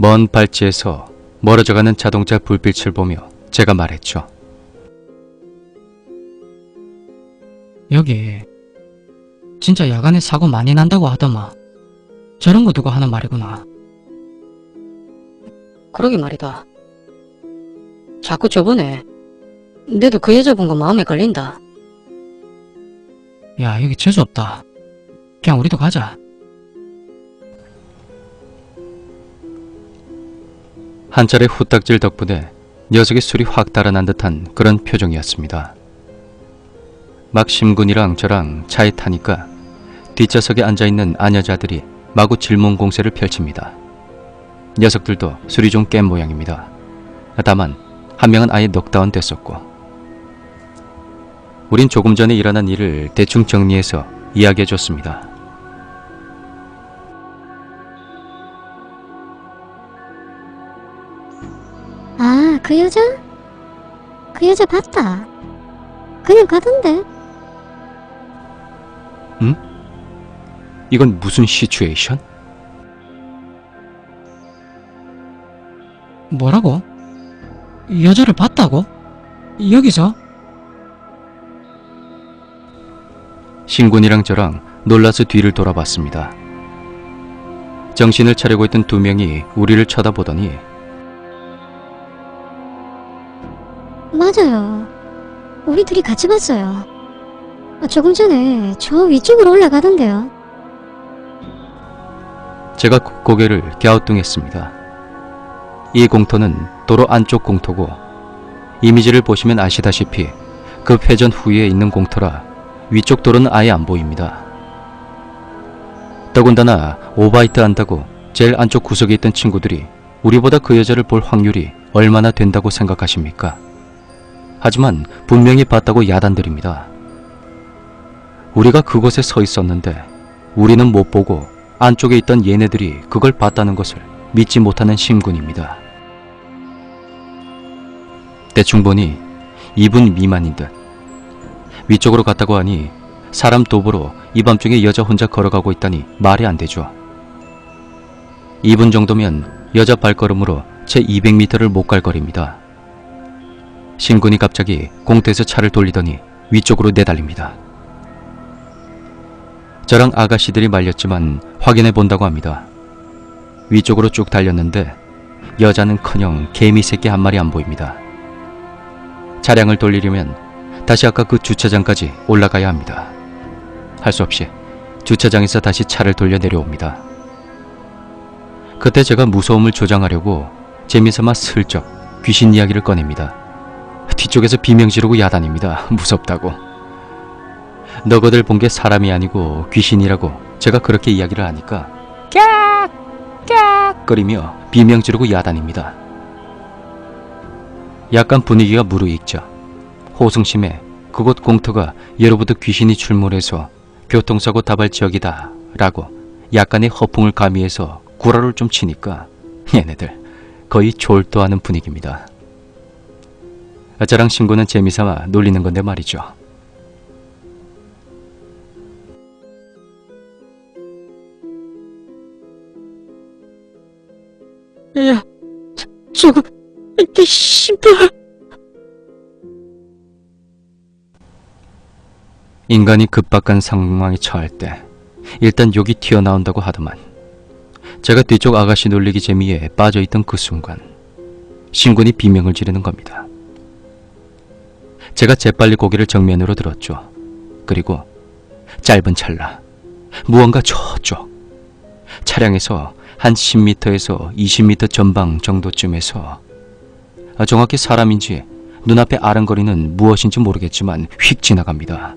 먼 발치에서 멀어져가는 자동차 불빛을 보며 제가 말했죠. 여기 진짜 야간에 사고 많이 난다고 하더만. 저런 거 두고 하는 말이구나. 그러게 말이다. 자꾸 저번에 내도 그 여자 본 거 마음에 걸린다. 야, 여기 재수없다. 그냥 우리도 가자. 한 차례 후딱질 덕분에 녀석의 술이 확 달아난 듯한 그런 표정이었습니다. 막 심군이랑 저랑 차에 타니까 뒷좌석에 앉아있는 아녀자들이 마구 질문 공세를 펼칩니다. 녀석들도 술이 좀 깬 모양입니다. 다만 한 명은 아예 넉다운 됐었고, 우린 조금 전에 일어난 일을 대충 정리해서 이야기해줬습니다. 아, 그 여자? 그 여자 봤다. 그냥 가던데. 응? 이건 무슨 시츄에이션? 뭐라고? 여자를 봤다고? 여기서? 신군이랑 저랑 놀라서 뒤를 돌아봤습니다. 정신을 차리고 있던 두 명이 우리를 쳐다보더니 맞아요. 우리 둘이 같이 봤어요. 조금 전에 저 위쪽으로 올라가던데요. 제가 고개를 갸우뚱했습니다. 이 공터는 도로 안쪽 공터고, 이미지를 보시면 아시다시피 그 회전 후에 있는 공터라 위쪽 도로는 아예 안 보입니다. 더군다나 오바이트 한다고 제일 안쪽 구석에 있던 친구들이 우리보다 그 여자를 볼 확률이 얼마나 된다고 생각하십니까? 하지만 분명히 봤다고 야단들입니다. 우리가 그곳에 서 있었는데 우리는 못 보고 안쪽에 있던 얘네들이 그걸 봤다는 것을 믿지 못하는 심군입니다. 대충 보니 2분 미만인 듯. 위쪽으로 갔다고 하니 사람 도보로 이 밤중에 여자 혼자 걸어가고 있다니 말이 안 되죠. 2분 정도면 여자 발걸음으로 채 200m를 못 갈 거리입니다. 신군이 갑자기 공터에서 차를 돌리더니 위쪽으로 내달립니다. 저랑 아가씨들이 말렸지만 확인해 본다고 합니다. 위쪽으로 쭉 달렸는데 여자는커녕 개미 새끼 한 마리 안 보입니다. 차량을 돌리려면 다시 아까 그 주차장까지 올라가야 합니다. 할 수 없이 주차장에서 다시 차를 돌려 내려옵니다. 그때 제가 무서움을 조장하려고 재미삼아 슬쩍 귀신 이야기를 꺼냅니다. 뒤쪽에서 비명 지르고 야단입니다. 무섭다고. 너거들 본 게 사람이 아니고 귀신이라고 제가 그렇게 이야기를 하니까 깍깍 거리며 비명 지르고 야단입니다. 약간 분위기가 무르익죠. 호승심에 그곳 공터가 예로부터 귀신이 출몰해서 교통사고 다발 지역이다 라고 약간의 허풍을 가미해서 구라를 좀 치니까 얘네들 거의 졸도하는 분위기입니다. 저랑 신고는 재미삼아 놀리는 건데 말이죠. 야, 저거 이 씨발. 인간이 급박한 상황에 처할 때 일단 욕이 튀어나온다고 하더만, 제가 뒤쪽 아가씨 놀리기 재미에 빠져있던 그 순간 신군이 비명을 지르는 겁니다. 제가 재빨리 고개를 정면으로 들었죠. 그리고 짧은 찰나 무언가 저쪽 차량에서 한 10m에서 20m 전방 정도쯤에서, 정확히 사람인지 눈앞에 아른거리는 무엇인지 모르겠지만 휙 지나갑니다.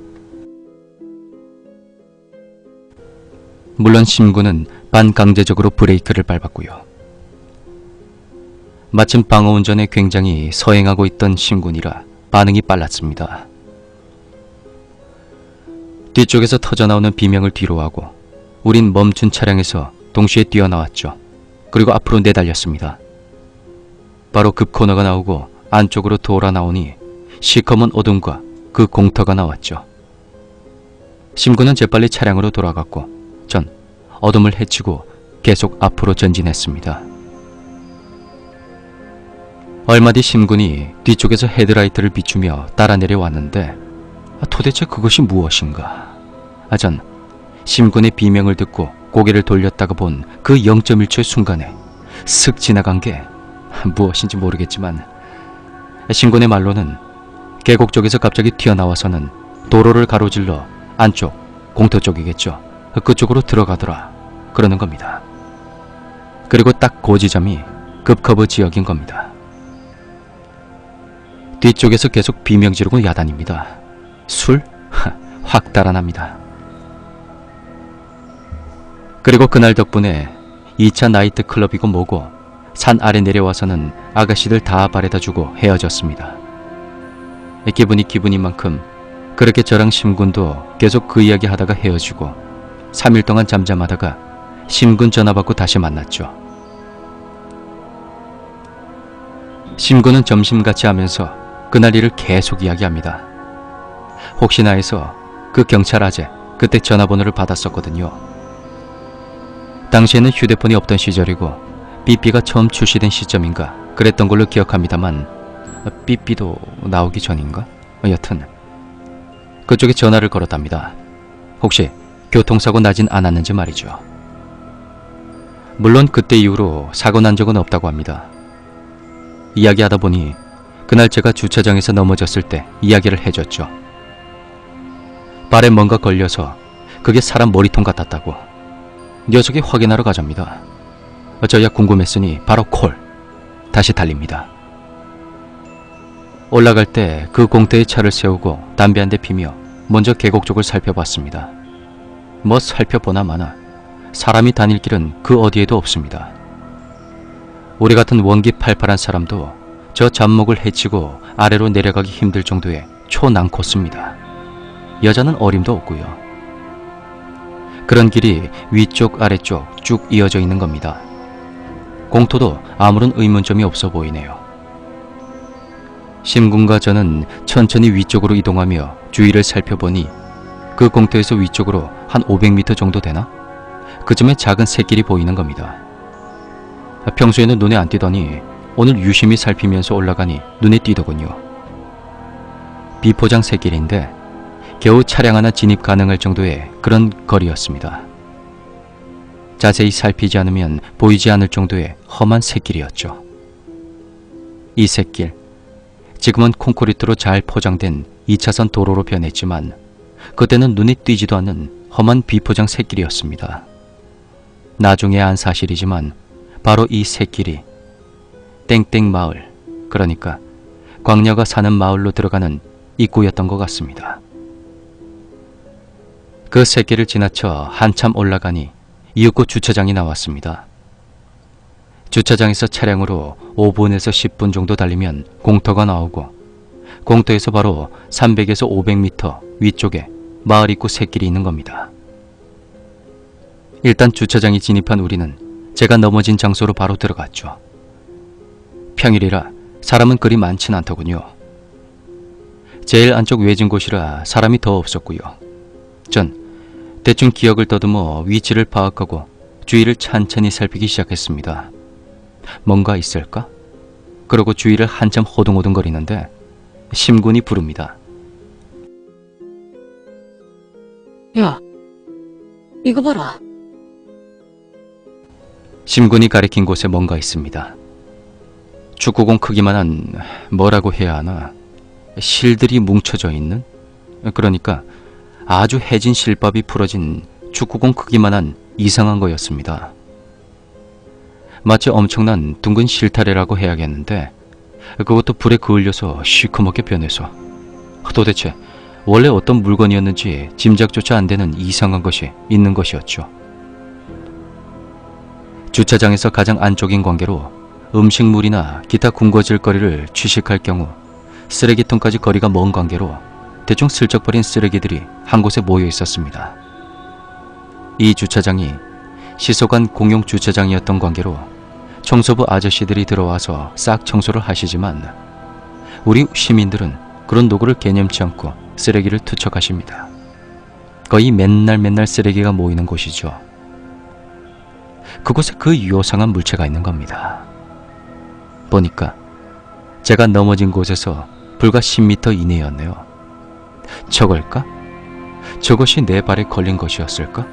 물론 심군은 반강제적으로 브레이크를 밟았고요. 마침 방어운전에 굉장히 서행하고 있던 심군이라 반응이 빨랐습니다. 뒤쪽에서 터져나오는 비명을 뒤로하고 우린 멈춘 차량에서 동시에 뛰어나왔죠. 그리고 앞으로 내달렸습니다. 바로 급코너가 나오고 안쪽으로 돌아 나오니 시커먼 어둠과 그 공터가 나왔죠. 심군은 재빨리 차량으로 돌아갔고 전 어둠을 헤치고 계속 앞으로 전진했습니다. 얼마 뒤 심군이 뒤쪽에서 헤드라이트를 비추며 따라 내려왔는데 도대체 그것이 무엇인가? 전 심군의 비명을 듣고 고개를 돌렸다가 본 그 0.1초의 순간에 슥 지나간 게 무엇인지 모르겠지만 심군의 말로는 계곡 쪽에서 갑자기 튀어나와서는 도로를 가로질러 안쪽 공터 쪽이겠죠. 그쪽으로 들어가더라 그러는 겁니다. 그리고 딱 그 지점이 급커브 지역인 겁니다. 뒤쪽에서 계속 비명 지르고 야단입니다. 술? 확 달아납니다. 그리고 그날 덕분에 2차 나이트 클럽이고 뭐고 산 아래 내려와서는 아가씨들 다 바래다 주고 헤어졌습니다. 기분인 만큼 그렇게 저랑 심군도 계속 그 이야기 하다가 헤어지고 3일 동안 잠잠하다가 심군 전화 받고 다시 만났죠. 심군은 점심같이 하면서 그날 일을 계속 이야기합니다. 혹시나 해서 그 경찰 아재 그때 전화번호를 받았었거든요. 당시에는 휴대폰이 없던 시절이고 삐삐가 처음 출시된 시점인가 그랬던 걸로 기억합니다만 삐삐도 나오기 전인가? 여튼 그쪽에 전화를 걸었답니다. 혹시 교통사고 나진 않았는지 말이죠. 물론 그때 이후로 사고 난 적은 없다고 합니다. 이야기하다 보니 그날 제가 주차장에서 넘어졌을 때 이야기를 해줬죠. 발에 뭔가 걸려서 그게 사람 머리통 같았다고. 녀석이 확인하러 가자입니다. 저야 궁금했으니 바로 콜. 다시 달립니다. 올라갈 때 그 공터에 차를 세우고 담배 한 대 피며 먼저 계곡 쪽을 살펴봤습니다. 뭐 살펴보나 마나 사람이 다닐 길은 그 어디에도 없습니다. 우리 같은 원기 팔팔한 사람도 저 잡목을 헤치고 아래로 내려가기 힘들 정도의 초난코스입니다. 여자는 어림도 없고요. 그런 길이 위쪽 아래쪽 쭉 이어져 있는 겁니다. 공터도 아무런 의문점이 없어 보이네요. 심군과 저는 천천히 위쪽으로 이동하며 주위를 살펴보니 그 공터에서 위쪽으로 한 500m 정도 되나? 그쯤에 작은 샛길이 보이는 겁니다. 평소에는 눈에 안 띄더니 오늘 유심히 살피면서 올라가니 눈에 띄더군요. 비포장 샛길인데 겨우 차량 하나 진입 가능할 정도의 그런 거리였습니다. 자세히 살피지 않으면 보이지 않을 정도의 험한 샛길이었죠. 이 샛길, 지금은 콘크리트로 잘 포장된 2차선 도로로 변했지만 그때는 눈에 띄지도 않는 험한 비포장 샛길이었습니다. 나중에 안 사실이지만 바로 이 샛길이 땡땡 마을, 그러니까 광녀가 사는 마을로 들어가는 입구였던 것 같습니다. 그 샛길을 지나쳐 한참 올라가니 이윽고 주차장이 나왔습니다. 주차장에서 차량으로 5분에서 10분 정도 달리면 공터가 나오고 공터에서 바로 300에서 500m 위쪽에 마을 입구 샛길이 있는 겁니다. 일단 주차장에 진입한 우리는 제가 넘어진 장소로 바로 들어갔죠. 평일이라 사람은 그리 많진 않더군요. 제일 안쪽 외진 곳이라 사람이 더 없었고요. 전 대충 기억을 더듬어 위치를 파악하고 주위를 찬찬히 살피기 시작했습니다. 뭔가 있을까? 그러고 주위를 한참 호둥호둥거리는데 심군이 부릅니다. 야, 이거 봐라. 심군이 가리킨 곳에 뭔가 있습니다. 축구공 크기만한 뭐라고 해야 하나? 실들이 뭉쳐져 있는? 그러니까 아주 해진 실밥이 풀어진 축구공 크기만한 이상한 거였습니다. 마치 엄청난 둥근 실타래라고 해야겠는데 그것도 불에 그을려서 시커멓게 변해서 도대체 원래 어떤 물건이었는지 짐작조차 안 되는 이상한 것이 있는 것이었죠. 주차장에서 가장 안쪽인 관계로 음식물이나 기타 군것질거리를 취식할 경우 쓰레기통까지 거리가 먼 관계로 대충 슬쩍 버린 쓰레기들이 한 곳에 모여 있었습니다. 이 주차장이 시소관 공용 주차장이었던 관계로 청소부 아저씨들이 들어와서 싹 청소를 하시지만 우리 시민들은 그런 노고를 개념치 않고 쓰레기를 투척하십니다. 거의 맨날 쓰레기가 모이는 곳이죠. 그곳에 그 요상한 물체가 있는 겁니다. 보니까 제가 넘어진 곳에서 불과 10m 이내였네요. 저걸까? 저것이 내 발에 걸린 것이었을까?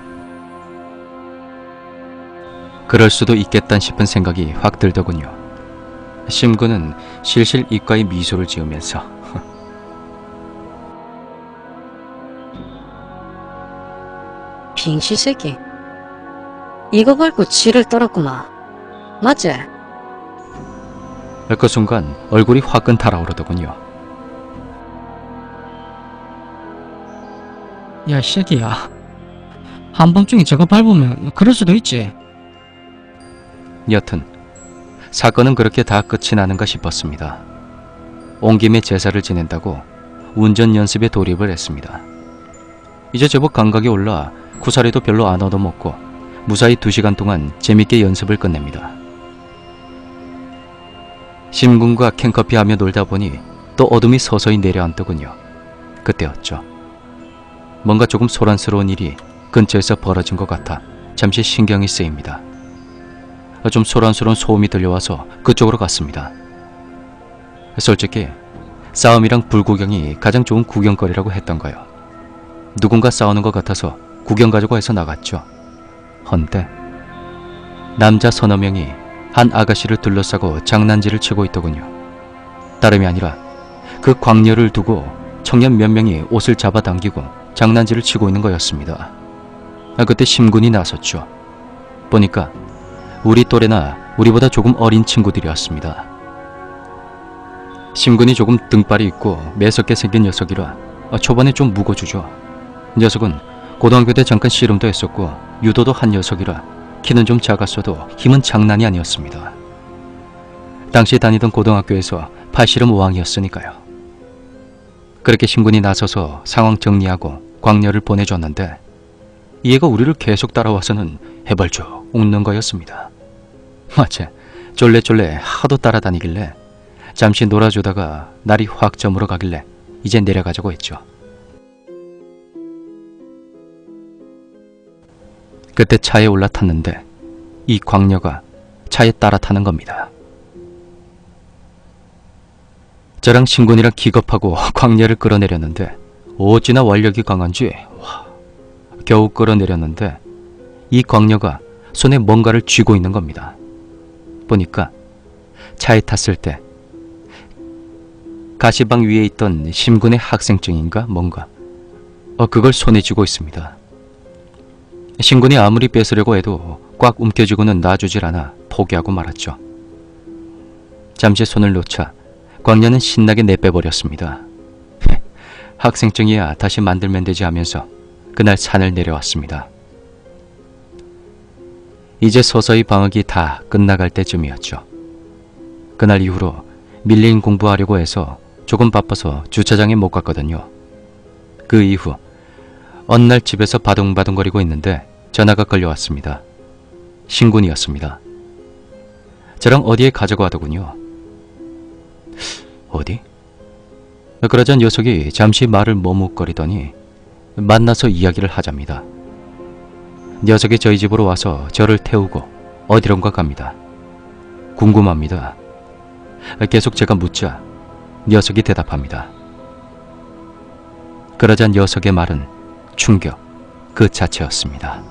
그럴 수도 있겠단 싶은 생각이 확 들더군요. 심군은 실실 입가에 미소를 지으면서 빙시 새끼. 이거 밟고 지를 떨었구만. 맞지? 그 순간 얼굴이 화끈 달아오르더군요. 야, 이 새끼야. 한밤중에 저거 밟으면 그럴 수도 있지. 여튼 사건은 그렇게 다 끝이 나는가 싶었습니다. 온 김에 제사를 지낸다고 운전 연습에 돌입을 했습니다. 이제 제법 감각이 올라 구사리도 별로 안 얻어먹고 무사히 2시간 동안 재밌게 연습을 끝냅니다. 심군과 캔커피하며 놀다 보니 또 어둠이 서서히 내려앉더군요. 그때였죠. 뭔가 조금 소란스러운 일이 근처에서 벌어진 것 같아 잠시 신경이 쓰입니다. 좀 소란스러운 소음이 들려와서 그쪽으로 갔습니다. 솔직히 싸움이랑 불구경이 가장 좋은 구경거리라고 했던 거요. 누군가 싸우는 것 같아서 구경 가자고 해서 나갔죠. 헌데 남자 서너 명이 한 아가씨를 둘러싸고 장난질을 치고 있더군요. 다름이 아니라 그 광녀를 두고 청년 몇 명이 옷을 잡아당기고 장난질을 치고 있는 거였습니다. 그때 심군이 나섰죠. 보니까 우리 또래나 우리보다 조금 어린 친구들이었습니다. 심군이 조금 등발이 있고 매섭게 생긴 녀석이라 초반에 좀 묵어주죠. 녀석은 고등학교 때 잠깐 씨름도 했었고 유도도 한 녀석이라 키는 좀 작았어도 힘은 장난이 아니었습니다. 당시 다니던 고등학교에서 팔씨름 왕이었으니까요. 그렇게 심군이 나서서 상황 정리하고 광녀를 보내줬는데 이 애가 우리를 계속 따라와서는 해벌쭉 웃는 거였습니다. 마치 쫄래쫄래 하도 따라다니길래 잠시 놀아주다가 날이 확 저물어 가길래 이제 내려가자고 했죠. 그때 차에 올라탔는데 이 광녀가 차에 따라 타는 겁니다. 저랑 신군이랑 기겁하고 광녀를 끌어내렸는데 어찌나 완력이 강한지 겨우 끌어내렸는데 이 광녀가 손에 뭔가를 쥐고 있는 겁니다. 보니까 차에 탔을 때 가시방 위에 있던 심군의 학생증인가 뭔가 그걸 손에 쥐고 있습니다. 신군이 아무리 뺏으려고 해도 꽉 움켜쥐고는 놔주질 않아 포기하고 말았죠. 잠시 손을 놓자 광녀는 신나게 내빼버렸습니다. 학생증이야 다시 만들면 되지 하면서 그날 산을 내려왔습니다. 이제 서서히 방학이 다 끝나갈 때쯤이었죠. 그날 이후로 밀린 공부하려고 해서 조금 바빠서 주차장에 못 갔거든요. 그 이후 어느 날 집에서 바둥바둥거리고 있는데 전화가 걸려왔습니다. 신군이었습니다. 저랑 어디에 가자고 하더군요. 어디? 그러자 녀석이 잠시 말을 머뭇거리더니 만나서 이야기를 하자입니다. 녀석이 저희 집으로 와서 저를 태우고 어디론가 갑니다. 궁금합니다. 계속 제가 묻자 녀석이 대답합니다. 그러자 녀석의 말은 충격 그 자체였습니다.